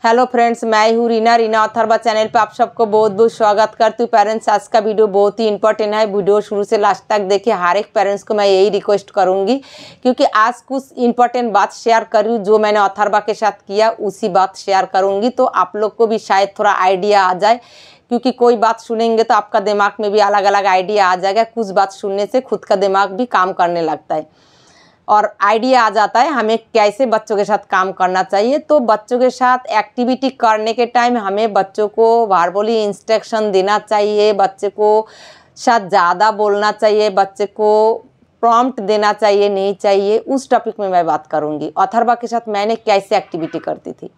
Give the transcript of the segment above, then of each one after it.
Hello friends, मैं हूँ Reena Atharva channel पे आप सबको बहुत बहुत स्वागत करती हूँ। पेरेंट्स, आज का वीडियो बहुत ही इंपॉर्टेंट है। वीडियो शुरू से लास्ट तक देखिए। हर एक पेरेंट्स को मैं यही रिक्वेस्ट करूँगी, क्योंकि आज कुछ इंपॉर्टेंट बात शेयर कर रही हूँ जो मैंने अथर्वा के साथ किया, उसी बात शेयर करूँगी। तो आप लोग को भी शायद थोड़ा आइडिया आ जाए, क्योंकि कोई बात सुनेंगे तो आपका दिमाग में भी अलग अलग आइडिया आ जाएगा। कुछ बात सुनने से खुद का दिमाग भी काम करने लगता है और आइडिया आ जाता है हमें कैसे बच्चों के साथ काम करना चाहिए। तो बच्चों के साथ एक्टिविटी करने के टाइम हमें बच्चों को वर्बली इंस्ट्रक्शन देना चाहिए, बच्चे को साथ ज़्यादा बोलना चाहिए, बच्चे को प्रॉम्प्ट देना चाहिए नहीं चाहिए, उस टॉपिक में मैं बात करूँगी। अथर्वा के साथ मैंने कैसे एक्टिविटी करती थी।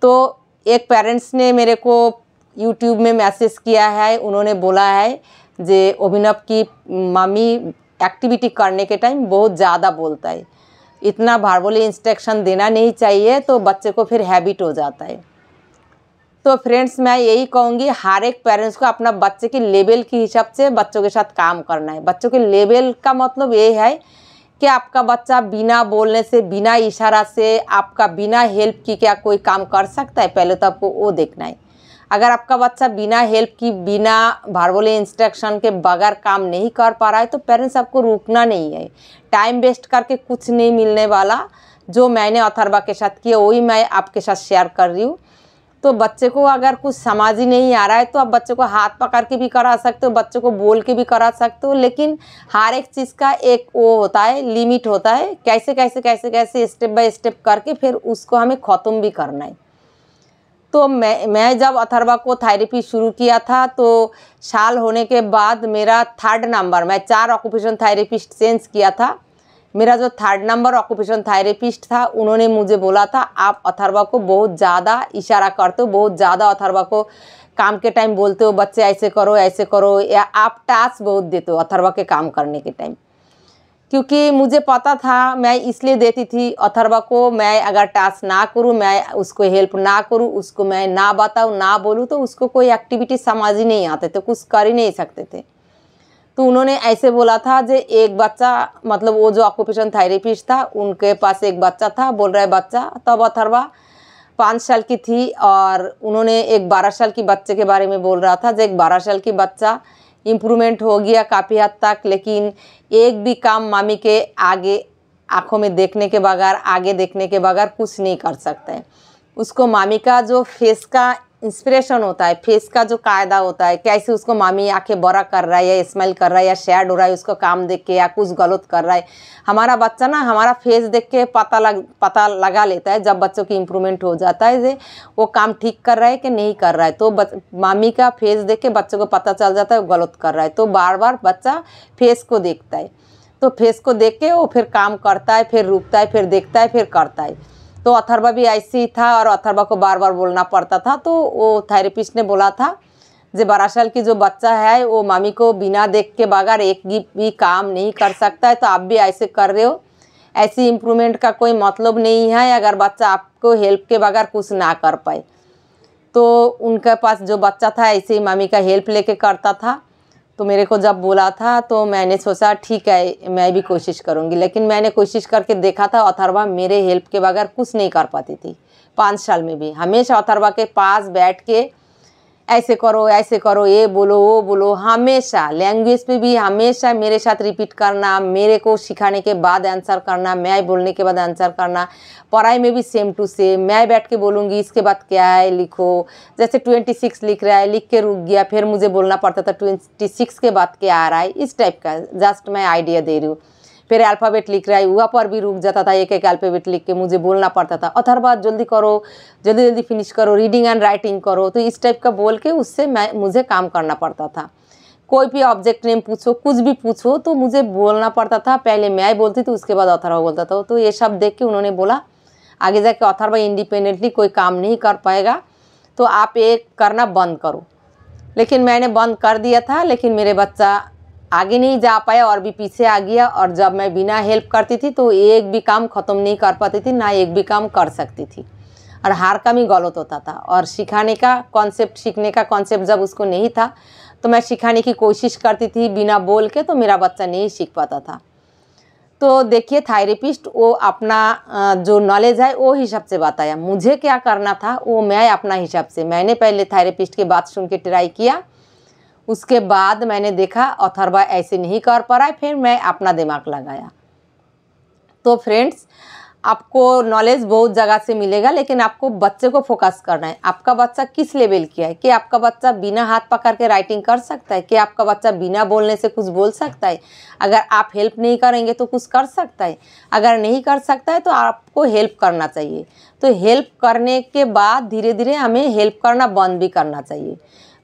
तो एक पेरेंट्स ने मेरे को यूट्यूब में मैसेज किया है, उन्होंने बोला है जे अभिनव की मम्मी एक्टिविटी करने के टाइम बहुत ज़्यादा बोलता है, इतना वर्बली इंस्ट्रक्शन देना नहीं चाहिए, तो बच्चे को फिर हैबिट हो जाता है। तो फ्रेंड्स, मैं यही कहूँगी हर एक पेरेंट्स को अपना बच्चे के लेवल के हिसाब से बच्चों के साथ काम करना है। बच्चों के लेवल का मतलब ये है कि आपका बच्चा बिना बोलने से, बिना इशारा से, आपका बिना हेल्प की क्या कोई काम कर सकता है, पहले तो आपको वो देखना है। अगर आपका बच्चा बिना हेल्प की, बिना वर्बली इंस्ट्रक्शन के बगैर काम नहीं कर पा रहा है, तो पेरेंट्स आपको रुकना नहीं है। टाइम वेस्ट करके कुछ नहीं मिलने वाला। जो मैंने अथर्वा के साथ किया वही मैं आपके साथ शेयर कर रही हूँ। तो बच्चे को अगर कुछ समझ ही नहीं आ रहा है तो आप बच्चे को हाथ पकड़ के भी करा सकते हो, बच्चे को बोल के भी करा सकते हो, लेकिन हर एक चीज़ का एक वो होता है, लिमिट होता है। कैसे कैसे कैसे कैसे स्टेप बाय स्टेप करके फिर उसको हमें ख़त्म भी करना है। तो मैं जब अथर्वा को थेरेपी शुरू किया था तो साल होने के बाद मेरा 3rd नंबर, मैं 4 ऑक्यूपेशन थेरेपिस्ट चेंज किया था। मेरा जो 3rd नंबर ऑक्यूपेशन थेरेपिस्ट था, उन्होंने मुझे बोला था आप अथर्वा को बहुत ज़्यादा इशारा करते हो, बहुत ज़्यादा अथर्वा को काम के टाइम बोलते हो, बच्चे ऐसे करो, या आप टास्क बहुत देते हो अथर्वा के काम करने के टाइम। क्योंकि मुझे पता था, मैं इसलिए देती थी अथर्वा को, मैं अगर टास्क ना करूँ, मैं उसको हेल्प ना करूँ, उसको मैं ना बताऊँ, ना बोलूँ, तो उसको कोई एक्टिविटी समझ ही नहीं आते थे, कुछ कर ही नहीं सकते थे। तो उन्होंने ऐसे बोला था जे एक बच्चा, मतलब वो जो ऑक्यूपेशन थेरेपिस्ट था उनके पास एक बच्चा था, बोल रहा है बच्चा, तब अथर्वा 5 साल की थी, और उन्होंने एक 12 साल की बच्चे के बारे में बोल रहा था जो एक 12 साल की बच्चा इम्प्रूवमेंट हो गया काफ़ी हद तक, लेकिन एक भी काम मामी के आगे आँखों में देखने के बगैर, आगे देखने के बगैर कुछ नहीं कर सकता है। उसको मामी का जो फेस का इंस्पिरेशन होता है, फेस का जो कायदा होता है, कैसे उसको मामी आंखें बड़ा कर रहा है या स्माइल कर रहा है या शेड हो रहा है उसको काम देख के, या कुछ गलत कर रहा है, हमारा बच्चा ना हमारा फेस देख के पता लगा लेता है। जब बच्चों की इम्प्रूवमेंट हो जाता है जे वो काम ठीक कर रहा है कि नहीं कर रहा है, तो मामी का फेस देख के बच्चों को पता चल जाता है वो गलत कर रहा है। तो बार बार बच्चा फेस को देखता है, तो फेस को देख के वो फिर काम करता है, फिर रुकता है, फिर देखता है, फिर करता है। तो अथर्वा भी ऐसे ही था, और अथर्वा को बार बार बोलना पड़ता था। तो वो थेरेपिस्ट ने बोला था जो 12 साल की जो बच्चा है वो मामी को बिना देख के बगैर एक भी काम नहीं कर सकता है। तो आप भी ऐसे कर रहे हो, ऐसी इम्प्रूवमेंट का कोई मतलब नहीं है अगर बच्चा आपको हेल्प के बगैर कुछ ना कर पाए। तो उनके पास जो बच्चा था ऐसे ही मामी का हेल्प लेके करता था। तो मेरे को जब बोला था तो मैंने सोचा ठीक है मैं भी कोशिश करूँगी, लेकिन मैंने कोशिश करके देखा था अथर्वा मेरे हेल्प के बगैर कुछ नहीं कर पाती थी। 5 साल में भी हमेशा अथर्वा के पास बैठ के ऐसे करो, ये बोलो, वो बोलो, हमेशा लैंग्वेज पे भी हमेशा मेरे साथ रिपीट करना, मेरे को सिखाने के बाद आंसर करना, मैं बोलने के बाद आंसर करना। पढ़ाई में भी सेम टू सेम, मैं बैठ के बोलूँगी इसके बाद क्या है लिखो, जैसे 26 लिख रहा है, लिख के रुक गया, फिर मुझे बोलना पड़ता था 26 के बाद क्या आ रहा है, इस टाइप का जस्ट मैं आइडिया दे रही हूँ। फिर अल्फ़ाबेट लिख रहा है, वहाँ पर भी रुक जाता था, एक एक अल्फ़ाबेट लिख के मुझे बोलना पड़ता था अथर्वा जल्दी करो, जल्दी जल्दी फिनिश करो, रीडिंग एंड राइटिंग करो। तो इस टाइप का बोल के उससे मुझे काम करना पड़ता था। कोई भी ऑब्जेक्ट नेम पूछो, कुछ भी पूछो, तो मुझे बोलना पड़ता था। पहले मैं बोलती थी, उसके बाद अथर्वा बोलता था। तो ये सब देख के उन्होंने बोला आगे जाके अथर्वा इंडिपेंडेंटली कोई काम नहीं कर पाएगा, तो आप एक करना बंद करो। लेकिन मैंने बंद कर दिया था, लेकिन मेरे बच्चा आगे नहीं जा पाया और भी पीछे आ गया। और जब मैं बिना हेल्प करती थी तो एक भी काम ख़त्म नहीं कर पाती थी, ना एक भी काम कर सकती थी, और हर काम ही गलत होता था। और सिखाने का कॉन्सेप्ट, सीखने का कॉन्सेप्ट जब उसको नहीं था तो मैं सिखाने की कोशिश करती थी बिना बोल के, तो मेरा बच्चा नहीं सीख पाता था। तो देखिए थेरेपिस्ट वो अपना जो नॉलेज है वो हिसाब से बताया, मुझे क्या करना था वो मैं अपना हिसाब से, मैंने पहले थेरेपिस्ट की बात सुन के ट्राई किया, उसके बाद मैंने देखा अथर्वा ऐसे नहीं कर पा रहा है, फिर मैं अपना दिमाग लगाया। तो फ्रेंड्स, आपको नॉलेज बहुत जगह से मिलेगा, लेकिन आपको बच्चे को फोकस करना है। आपका बच्चा किस लेवल की है, कि आपका बच्चा बिना हाथ पकड़ के राइटिंग कर सकता है, कि आपका बच्चा बिना बोलने से कुछ बोल सकता है, अगर आप हेल्प नहीं करेंगे तो कुछ कर सकता है, अगर नहीं कर सकता है तो आपको हेल्प करना चाहिए। तो हेल्प करने के बाद धीरे धीरे हमें हेल्प करना बंद भी करना चाहिए।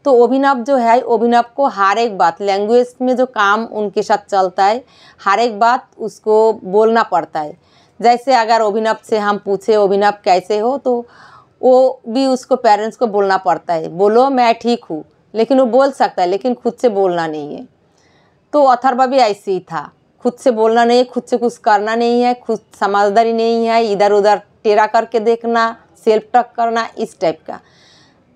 तो अभिनव जो है, अभिनव को हर एक बात, लैंग्वेज में जो काम उनके साथ चलता है, हर एक बात उसको बोलना पड़ता है। जैसे अगर अभिनव से हम पूछे अभिनव कैसे हो, तो वो भी उसको पेरेंट्स को बोलना पड़ता है, बोलो मैं ठीक हूँ, लेकिन वो बोल सकता है लेकिन खुद से बोलना नहीं है। तो अथर्वा भी ऐसे ही था, खुद से बोलना नहीं है, खुद से कुछ करना नहीं है, खुद समझदारी नहीं है, इधर उधर टेढ़ा करके देखना, सेल्फ टॉक करना, इस टाइप का।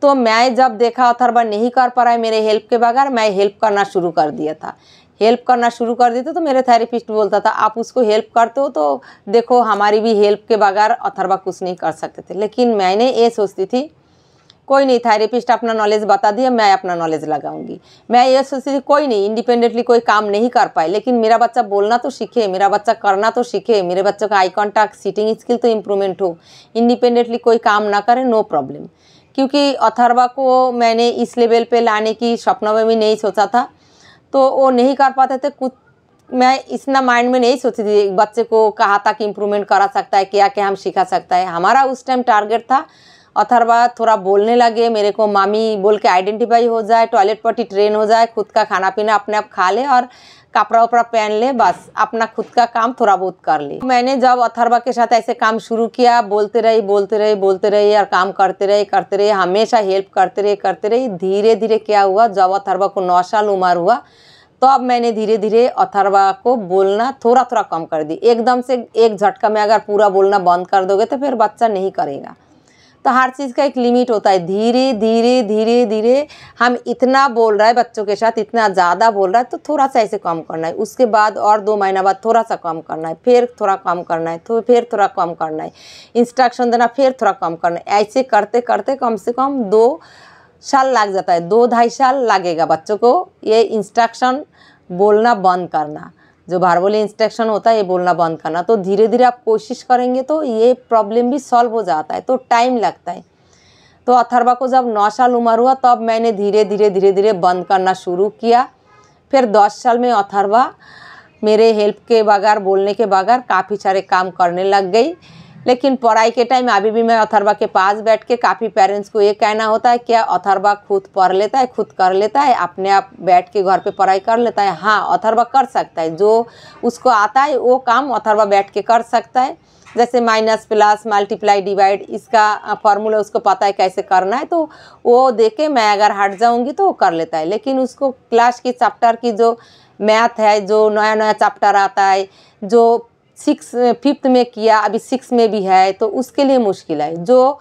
तो मैं जब देखा अथर्वा नहीं कर पा रहा है मेरे हेल्प के बगैर, मैं हेल्प करना शुरू कर दिया था। हेल्प करना शुरू कर देते तो मेरे थेरेपिस्ट बोलता था आप उसको हेल्प करते हो तो देखो हमारी भी हेल्प के बगैर अथर्वा कुछ नहीं कर सकते थे। लेकिन मैंने ये सोचती थी कोई नहीं, थेरेपिस्ट अपना नॉलेज बता दिया, मैं अपना नॉलेज लगाऊंगी। मैं ये सोचती थी कोई नहीं, इंडिपेंडेंटली कोई काम नहीं कर पाए, लेकिन मेरा बच्चा बोलना तो सीखे, मेरा बच्चा करना तो सीखे, मेरे बच्चों का आई कॉन्टैक्ट, सीटिंग स्किल तो इम्प्रूवमेंट हो। इंडिपेंडेंटली कोई काम ना करे, नो प्रॉब्लम। क्योंकि अथर्वा को मैंने इस लेवल पे लाने की सपना में भी नहीं सोचा था, तो वो नहीं कर पाते थे कुछ। मैं इतना माइंड में नहीं सोची थी बच्चे को कहाँ तक इम्प्रूवमेंट करा सकता है, क्या क्या हम सिखा सकता है। हमारा उस टाइम टारगेट था अथर्वा थोड़ा बोलने लगे, मेरे को मामी बोल के आइडेंटिफाई हो जाए, टॉयलेट पट्टी ट्रेन हो जाए, खुद का खाना पीना अपने आप खा ले और कपड़ा उपड़ा पहन ले, बस अपना खुद का काम थोड़ा बहुत कर ले। मैंने जब अथर्वा के साथ ऐसे काम शुरू किया, बोलते रही और काम करते रहे, हमेशा हेल्प करते रहे। धीरे धीरे क्या हुआ, जब अथर्वा को 9 साल उम्र हुआ तो अब मैंने धीरे धीरे अथर्वा को बोलना थोड़ा थोड़ा कम कर दी। एकदम से एक झटका में अगर पूरा बोलना बंद कर दोगे तो फिर बच्चा नहीं करेगा। तो हर चीज़ का एक लिमिट होता है। धीरे धीरे हम इतना बोल रहा है बच्चों के साथ, इतना ज़्यादा बोल रहा है, तो थोड़ा सा ऐसे कम करना है। उसके बाद और 2 महीना बाद थोड़ा सा कम करना है, फिर थोड़ा कम करना है, तो फिर थोड़ा कम करना है, इंस्ट्रक्शन देना, फिर थोड़ा कम करना है। ऐसे करते करते कम से कम 2 साल लग जाता है, 2-2.5 साल लगेगा बच्चों को ये इंस्ट्रक्शन बोलना बंद करना। जो वर्बल इंस्ट्रक्शन होता है ये बोलना बंद करना। तो धीरे धीरे आप कोशिश करेंगे तो ये प्रॉब्लम भी सॉल्व हो जाता है, तो टाइम लगता है। तो अथर्वा को जब 9 साल उम्र हुआ तब मैंने धीरे धीरे बंद करना शुरू किया। फिर 10 साल में अथर्वा मेरे हेल्प के बगैर, बोलने के बगैर काफ़ी सारे काम करने लग गई। लेकिन पढ़ाई के टाइम अभी भी मैं अथर्वा के पास बैठ के, काफ़ी पेरेंट्स को ये कहना होता है क्या अथर्वा खुद पढ़ लेता है, खुद कर लेता है, अपने आप बैठ के घर पे पढ़ाई कर लेता है? हाँ, अथर्वा कर सकता है, जो उसको आता है वो काम अथर्वा बैठ के कर सकता है। जैसे माइनस प्लस मल्टीप्लाई डिवाइड, इसका फार्मूला उसको पता है कैसे करना है, तो वो देख के मैं अगर हट जाऊँगी तो वो कर लेता है। लेकिन उसको क्लास की चैप्टर की जो मैथ है, जो नया नया चैप्टर आता है, जो 5th में किया, अभी 6 में भी है, तो उसके लिए मुश्किल है। जो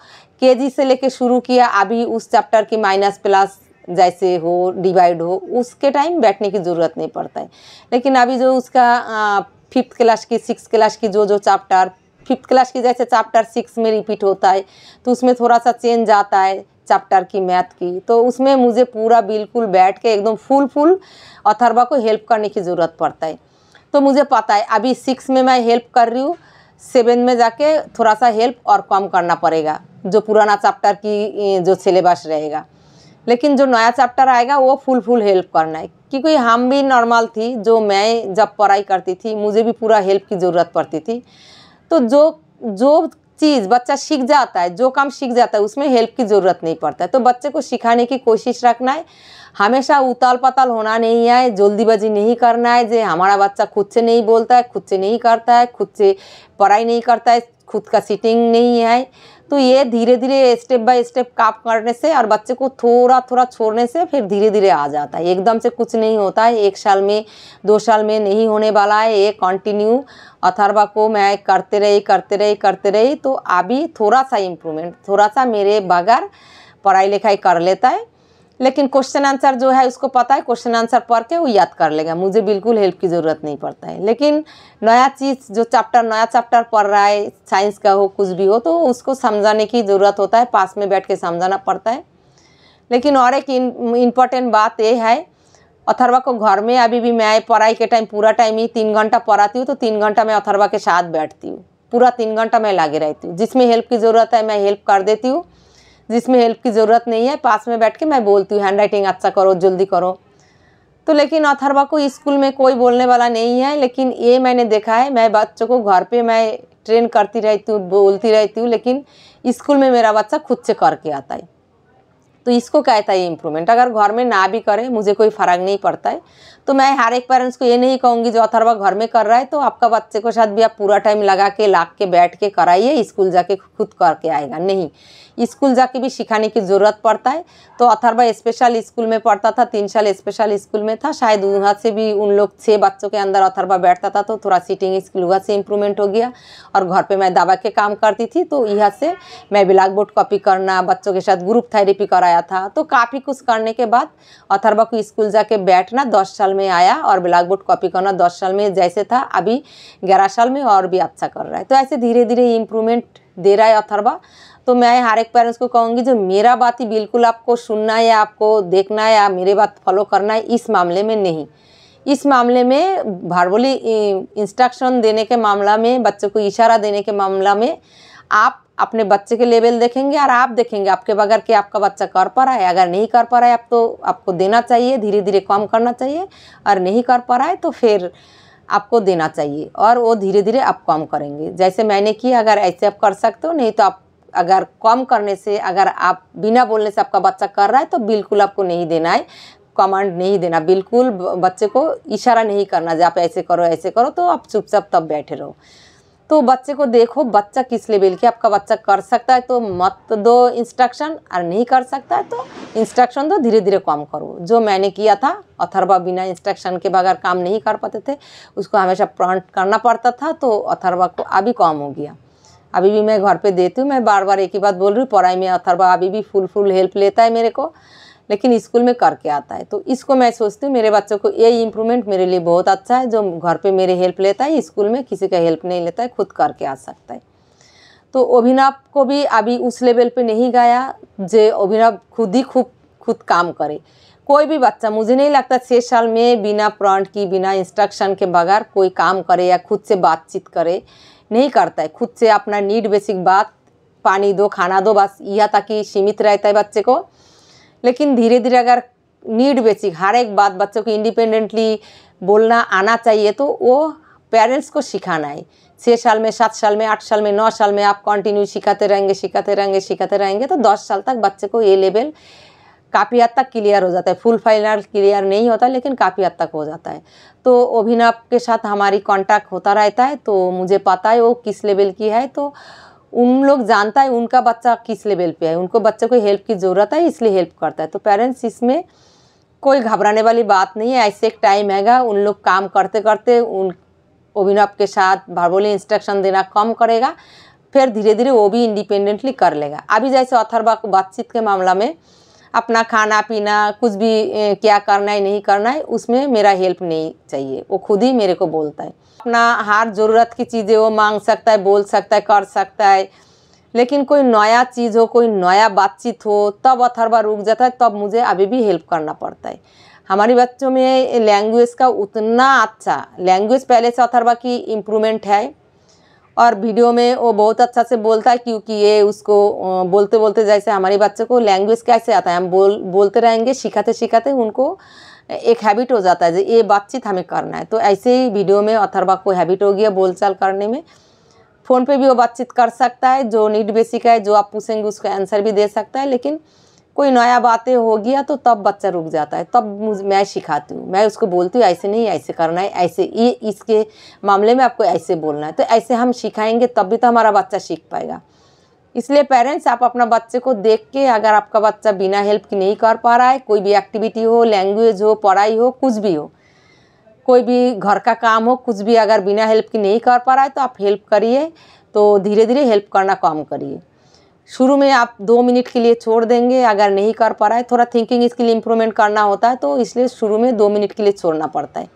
केजी से लेके शुरू किया, अभी उस चैप्टर की माइनस प्लस जैसे हो, डिवाइड हो, उसके टाइम बैठने की ज़रूरत नहीं पड़ता है। लेकिन अभी जो उसका 5th क्लास की, 6th क्लास की जो चैप्टर 5th क्लास की जैसे चैप्टर 6 में रिपीट होता है, तो उसमें थोड़ा सा चेंज आता है चैप्टर की, मैथ की। तो उसमें मुझे पूरा बिल्कुल बैठ के एकदम फुल अथर्वा को हेल्प करने की ज़रूरत पड़ता है। तो मुझे पता है अभी 6 में मैं हेल्प कर रही हूँ, 7 में जाके थोड़ा सा हेल्प और कम करना पड़ेगा, जो पुराना चैप्टर की जो सिलेबस रहेगा। लेकिन जो नया चैप्टर आएगा वो फुल हेल्प करना है। क्योंकि हम भी नॉर्मल थी, जो मैं जब पढ़ाई करती थी मुझे भी पूरा हेल्प की ज़रूरत पड़ती थी। तो जो चीज़ बच्चा सीख जाता है, जो काम सीख जाता है, उसमें हेल्प की ज़रूरत नहीं पड़ता है। तो बच्चे को सिखाने की कोशिश रखना है, हमेशा उताल पताल होना नहीं है, जल्दीबाजी नहीं करना है। जो हमारा बच्चा खुद से नहीं बोलता है, खुद से नहीं करता है, खुद से पढ़ाई नहीं करता है, खुद का सीटिंग नहीं है, तो ये धीरे धीरे स्टेप बाय स्टेप काम करने से और बच्चे को थोड़ा छोड़ने से फिर धीरे धीरे आ जाता है। एकदम से कुछ नहीं होता है, 1 साल में 2 साल में नहीं होने वाला है। ये कंटिन्यू अथर्वा को मैं करते रही, तो अभी थोड़ा सा इम्प्रूवमेंट, थोड़ा सा मेरे बगैर पढ़ाई लिखाई कर लेता है। लेकिन क्वेश्चन आंसर जो है उसको पता है, क्वेश्चन आंसर पढ़ के वो याद कर लेगा, मुझे बिल्कुल हेल्प की ज़रूरत नहीं पड़ता है। लेकिन नया चीज़ जो नया चैप्टर पढ़ रहा है, साइंस का हो कुछ भी हो, तो उसको समझाने की ज़रूरत होता है, पास में बैठ के समझाना पड़ता है। लेकिन और एक इम्पॉर्टेंट बात ये है, अथर्वा को घर में अभी भी मैं पढ़ाई के टाइम पूरा टाइम ही 3 घंटा पढ़ाती हूँ, तो 3 घंटा मैं अथर्वा के साथ बैठती हूँ, पूरा 3 घंटा मैं लगे रहती हूँ। जिसमें हेल्प की ज़रूरत है मैं हेल्प कर देती हूँ, जिसमें हेल्प की ज़रूरत नहीं है पास में बैठ के मैं बोलती हूँ हैंड राइटिंग अच्छा करो, जल्दी करो। तो लेकिन अथर्वा को स्कूल में कोई बोलने वाला नहीं है, लेकिन ये मैंने देखा है, मैं बच्चों को घर पे मैं ट्रेन करती रहती हूँ, बोलती रहती हूँ, लेकिन स्कूल में मेरा बच्चा खुद से करके आता है। तो इसको कहता है इम्प्रूवमेंट। अगर घर में ना भी करे मुझे कोई फ़र्क नहीं पड़ता है। तो मैं हर एक पेरेंट्स को ये नहीं कहूँगी जो अथर्वा घर में कर रहा है तो आपका बच्चे को साथ भी आप पूरा टाइम लगा के लाग के बैठ के कराइए, स्कूल जाके खुद करके आएगा। नहीं, स्कूल जाके भी सिखाने की ज़रूरत पड़ता है। तो अथर्वा स्पेशल स्कूल में पढ़ता था, 3 साल स्पेशल स्कूल में था, शायद वहाँ से भी उन लोग 6 बच्चों के अंदर अथर्वा बैठता था, तो थोड़ा सीटिंग स्किल वहाँ से इम्प्रूवमेंट हो गया। और घर पे मैं दबा के काम करती थी, तो यहाँ से मैं ब्लैक बोर्ड कॉपी करना, बच्चों के साथ ग्रुप थेरेपी कराया था। तो काफ़ी कुछ करने के बाद अथर्वा को स्कूल जाके बैठना 10 साल में आया, और ब्लैक बोर्ड कॉपी करना 10 साल में जैसे था अभी 11 साल में और भी अच्छा कर रहा है। तो ऐसे धीरे धीरे इम्प्रूवमेंट दे रहा है अथर्वा। तो मैं हर एक पेरेंट्स को कहूँगी जो मेरा बात ही बिल्कुल आपको सुनना है या आपको देखना है या मेरे बात फॉलो करना है, इस मामले में नहीं। इस मामले में वर्बली इंस्ट्रक्शन देने के मामला में, बच्चों को इशारा देने के मामला में आप अपने बच्चे के लेवल देखेंगे और आप देखेंगे आपके बगैर कि आपका बच्चा कर पा रहा है। अगर नहीं कर पा रहा है आप तो आपको देना चाहिए, धीरे धीरे कम करना चाहिए, और नहीं कर पा रहा है तो फिर आपको देना चाहिए, और वो धीरे धीरे आप कम करेंगे जैसे मैंने किया। अगर ऐसे आप कर सकते हो, नहीं तो आप अगर कम करने से, अगर आप बिना बोलने से आपका बच्चा कर रहा है तो बिल्कुल आपको नहीं देना है, कमांड नहीं देना, बिल्कुल बच्चे को इशारा नहीं करना जो आप ऐसे करो, तो आप चुपचाप तब बैठे रहो। तो बच्चे को देखो बच्चा किस लेवल के, आपका बच्चा कर सकता है तो मत दो इंस्ट्रक्शन, और नहीं कर सकता है तो इंस्ट्रक्शन दो, धीरे धीरे कम करो। जो मैंने किया था, अथर्वा बिना इंस्ट्रक्शन के बगैर काम नहीं कर पाते थे, उसको हमेशा प्रॉम्प्ट करना पड़ता था, तो अथर्वा को अभी कम हो गया। अभी भी मैं घर पे देती हूँ, मैं बार बार एक ही बात बोल रही हूँ, पढ़ाई में अथर्वा अभी भी फुल हेल्प लेता है मेरे को, लेकिन स्कूल में करके आता है। तो इसको मैं सोचती हूँ मेरे बच्चों को ये इम्प्रूवमेंट मेरे लिए बहुत अच्छा है, जो घर पे मेरे हेल्प लेता है, स्कूल में किसी का हेल्प नहीं लेता है, खुद करके आ सकता है। तो अभिनव को भी अभी उस लेवल पे नहीं गया जो अभिनव खुद काम करे। कोई भी बच्चा, मुझे नहीं लगता 6 साल में बिना प्रॉम्प्ट की, बिना इंस्ट्रक्शन के बगैर कोई काम करे या खुद से बातचीत करे, नहीं करता है। खुद से अपना नीड बेसिक बात, पानी दो, खाना दो, बस यहाँ तक ही सीमित रहता है बच्चे को। लेकिन धीरे धीरे अगर नीड बेसिक हर एक बात बच्चों को इंडिपेंडेंटली बोलना आना चाहिए, तो वो पेरेंट्स को सिखाना है। 6 साल में, 7 साल में, 8 साल में, 9 साल में आप कंटिन्यू सिखाते रहेंगे तो 10 साल तक बच्चे को ये लेवल काफ़ी हद तक क्लियर हो जाता है। फुल फाइनल क्लियर नहीं होता, लेकिन काफ़ी हद तक हो जाता है। तो अभिनव के साथ हमारी कांटेक्ट होता रहता है, तो मुझे पता है वो किस लेवल की है, तो उन लोग जानता है उनका बच्चा किस लेवल पे है, उनको बच्चे को हेल्प की ज़रूरत है, इसलिए हेल्प करता है। तो पेरेंट्स इसमें कोई घबराने वाली बात नहीं है। ऐसे एक टाइम आएगा, उन लोग काम करते करते उन अभिनव के साथ वर्बली इंस्ट्रक्शन देना कम करेगा, फिर धीरे धीरे वो भी इंडिपेंडेंटली कर लेगा। अभी जैसे अथर्वा को बातचीत के मामला में अपना खाना पीना कुछ भी क्या करना है नहीं करना है, उसमें मेरा हेल्प नहीं चाहिए, वो खुद ही मेरे को बोलता है। अपना हर ज़रूरत की चीज़ें वो मांग सकता है, बोल सकता है, कर सकता है। लेकिन कोई नया चीज़ हो, कोई नया बातचीत हो, तब अथर्वा रुक जाता है, तब मुझे अभी भी हेल्प करना पड़ता है। हमारे बच्चों में लैंग्वेज का उतना अच्छा, लैंग्वेज पहले से अथर्वा की इम्प्रूवमेंट है, और वीडियो में वो बहुत अच्छा से बोलता है, क्योंकि ये उसको बोलते बोलते जैसे हमारे बच्चों को लैंग्वेज कैसे आता है, हम बोलते रहेंगे, सिखाते सिखाते उनको एक हैबिट हो जाता है जो ये बातचीत हमें करना है। तो ऐसे ही वीडियो में अथर्वा को हैबिट हो गया बोलचाल करने में। फ़ोन पे भी वो बातचीत कर सकता है, जो नीड बेसिक है, जो आप पूछेंगे उसका आंसर भी दे सकता है। लेकिन कोई नया बातें हो गया तो तब बच्चा रुक जाता है, तब मैं सिखाती हूँ, मैं उसको बोलती हूँ ऐसे नहीं, ऐसे करना है, ऐसे ये इसके मामले में आपको ऐसे बोलना है। तो ऐसे हम सिखाएंगे तब भी तो हमारा बच्चा सीख पाएगा। इसलिए पेरेंट्स आप अपना बच्चे को देख के, अगर आपका बच्चा बिना हेल्प की नहीं कर पा रहा है, कोई भी एक्टिविटी हो, लैंग्वेज हो, पढ़ाई हो, कुछ भी हो, कोई भी घर का काम हो, कुछ भी अगर बिना हेल्प की नहीं कर पा रहा है तो आप हेल्प करिए। तो धीरे धीरे हेल्प करना कम करिए। शुरू में आप 2 मिनट के लिए छोड़ देंगे, अगर नहीं कर पा रहा है, थोड़ा थिंकिंग स्किल इम्प्रूवमेंट करना होता है तो इसलिए शुरू में 2 मिनट के लिए छोड़ना पड़ता है।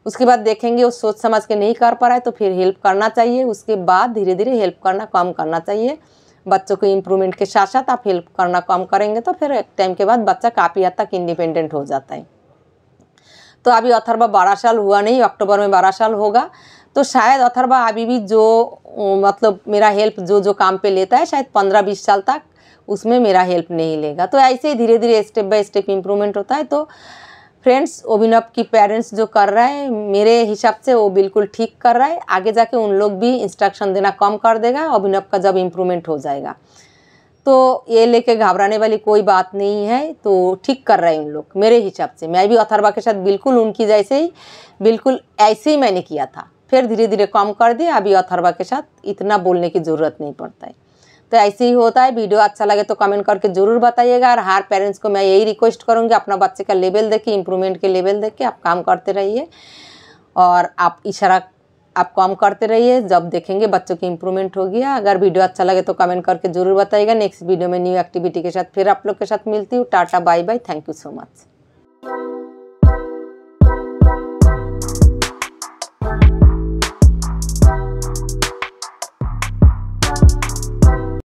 उसके बाद देखेंगे वो सोच समझ के नहीं कर पा रहा है तो फिर हेल्प करना चाहिए। उसके बाद धीरे धीरे हेल्प करना कम करना चाहिए। बच्चों को इम्प्रूवमेंट के साथ साथ आप हेल्प करना कम करेंगे तो फिर एक टाइम के बाद बच्चा काफ़ी हद तक इंडिपेंडेंट हो जाता है। तो अभी अथर्वा 12 साल हुआ नहीं, अक्टूबर में 12 साल होगा, तो शायद अथर्वा अभी भी जो मतलब मेरा हेल्प जो काम पे लेता है शायद 15-20 साल तक उसमें मेरा हेल्प नहीं लेगा। तो ऐसे ही धीरे धीरे स्टेप बाय स्टेप इम्प्रूवमेंट होता है। तो फ्रेंड्स, अभिनव की पेरेंट्स जो कर रहा है मेरे हिसाब से वो बिल्कुल ठीक कर रहा है। आगे जाके उन लोग भी इंस्ट्रक्शन देना कम कर देगा अभिनव का जब इम्प्रूवमेंट हो जाएगा। तो ये लेके घबराने वाली कोई बात नहीं है। तो ठीक कर रहे हैं उन लोग मेरे हिसाब से। मैं भी अथर्वा के साथ बिल्कुल उनकी जैसे ही बिल्कुल ऐसे ही मैंने किया था, फिर धीरे धीरे कम कर दिया। अभी अथर्वा के साथ इतना बोलने की ज़रूरत नहीं पड़ता है। तो ऐसे ही होता है। वीडियो अच्छा लगे तो कमेंट करके ज़रूर बताइएगा। और हर पेरेंट्स को मैं यही रिक्वेस्ट करूँगी, अपना बच्चे का लेवल देख के, इम्प्रूवमेंट के लेवल देख के आप काम करते रहिए और आप इशारा आप काम करते रहिए। जब देखेंगे बच्चों की इम्प्रूवमेंट हो गया। अगर वीडियो अच्छा लगे तो कमेंट करके ज़रूर बताइएगा। नेक्स्ट वीडियो में न्यू एक्टिविटी के साथ फिर आप लोग के साथ मिलती हूँ। Tata, bye bye, thank you so much.